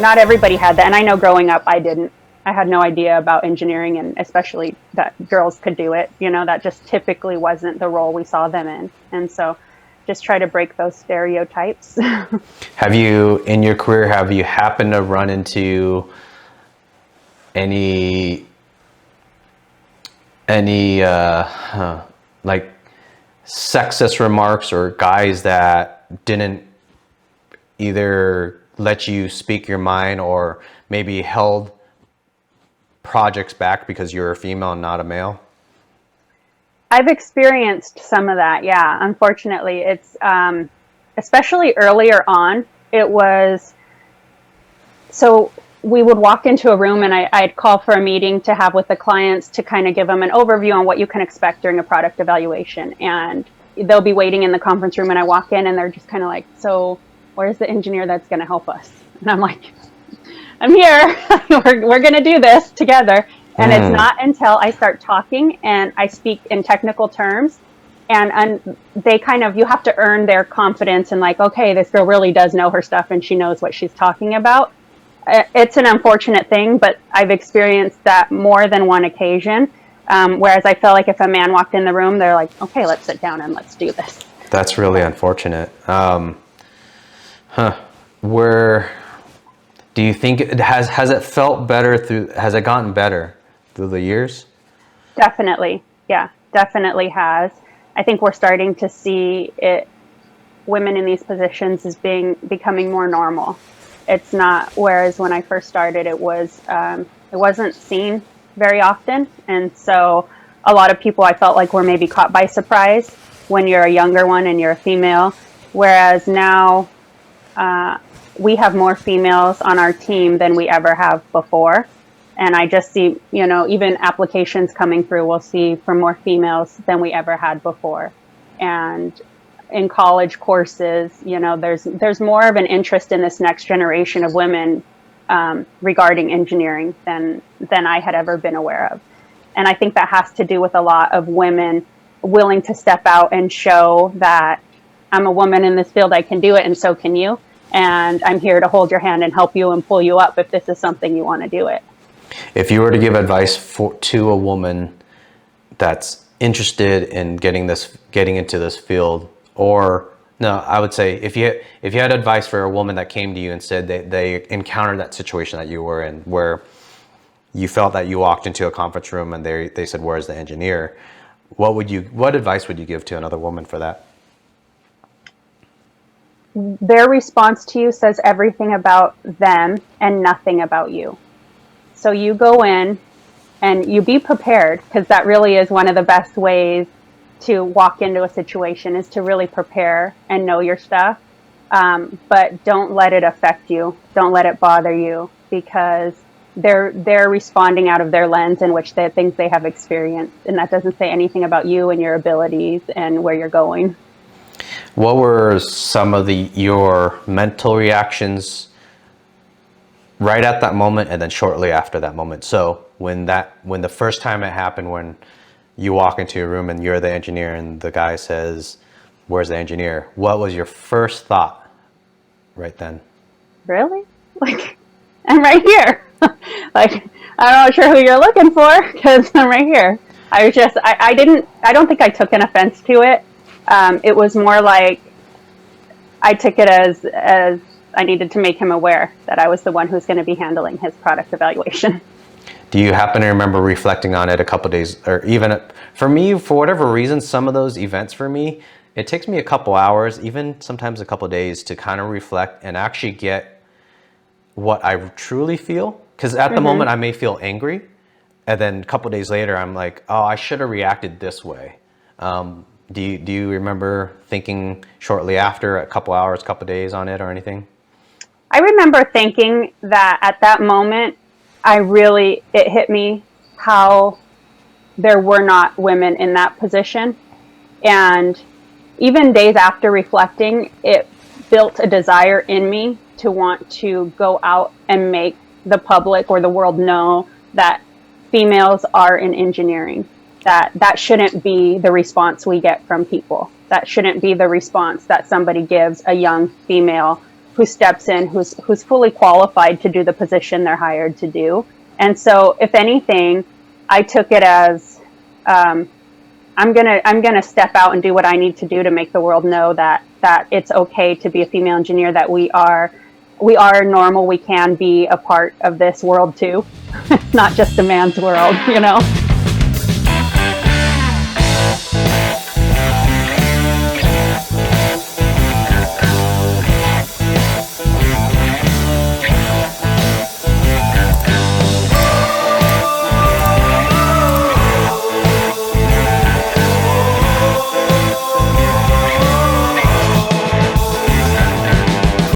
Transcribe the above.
not everybody had that. And I know growing up, I didn't. I had no idea about engineering, and especially that girls could do it. You know, that just typically wasn't the role we saw them in. And so just try to break those stereotypes. Have you, in your career, have you happened to run into any like sexist remarks or guys that didn't either let you speak your mind or maybe held projects back because you're a female and not a male? I've experienced some of that, yeah. Unfortunately, it's especially earlier on. It was so we would walk into a room, and I'd call for a meeting to have with the clients to kind of give them an overview on what you can expect during a product evaluation. And they'll be waiting in the conference room, and I walk in, and they're just kind of like, "So, where's the engineer that's going to help us?" And I'm like, "I'm here. we're going to do this together." And it's not until I start talking and I speak in technical terms, and they kind of, you have to earn their confidence and like, okay, this girl really does know her stuff and she knows what she's talking about. It's an unfortunate thing, but I've experienced that more than one occasion. Whereas I feel like if a man walked in the room, they're like, okay, let's sit down and let's do this. That's really unfortunate. Where do you think it has it felt better has it gotten better through the years? Definitely. Yeah, definitely has. I think we're starting to see women in these positions as becoming more normal. It's not, whereas when I first started, it wasn't seen very often. And so a lot of people, I felt like, were maybe caught by surprise when you're a younger one and you're a female. Whereas now we have more females on our team than we ever have before. And I just see, even applications coming through, we'll see for more females than we ever had before. And in college courses, there's more of an interest in this next generation of women regarding engineering than I had ever been aware of. And I think that has to do with a lot of women willing to step out and show that I'm a woman in this field, I can do it, and so can you. And I'm here to hold your hand and help you and pull you up if this is something you want to do it. If you were to give advice to a woman that's interested in getting into this field, or no, I would say if you had advice for a woman that came to you and said they encountered that situation that you were in, where you felt that you walked into a conference room and they said, "Where's the engineer?" What advice would you give to another woman for that? Their response to you says everything about them and nothing about you. So you go in and you be prepared, because that really is one of the best ways to walk into a situation, is to really prepare and know your stuff. But don't let it affect you. Don't let it bother you, because they're responding out of their lens in which they think they have experienced. And that doesn't say anything about you and your abilities and where you're going. What were some of your mental reactions right at that moment and then shortly after that moment? So when the first time it happened, when you walk into a room and you're the engineer and the guy says, "Where's the engineer?" What was your first thought right then? Really? Like, I'm right here. Like, I'm not sure who you're looking for, because I'm right here. I don't think I took an offense to it. It was more like I took it as I needed to make him aware that I was the one who's going to be handling his product evaluation. Do you happen to remember reflecting on it a couple days, or even for me, for whatever reason, some of those events for me, it takes me a couple hours, even sometimes a couple days, to kind of reflect and actually get what I truly feel. Because at the moment I may feel angry, and then a couple days later I'm like, oh, I should have reacted this way. Do you remember thinking shortly after, a couple hours, couple days on it or anything? I remember thinking that at that moment, it hit me how there were not women in that position. And even days after reflecting, it built a desire in me to want to go out and make the public or the world know that females are in engineering. That shouldn't be the response we get from people. That shouldn't be the response that somebody gives a young female who steps in, who's fully qualified to do the position they're hired to do. And so, if anything, I took it as I'm gonna step out and do what I need to do to make the world know that it's okay to be a female engineer, that we are normal, we can be a part of this world too. It's not just a man's world, you know.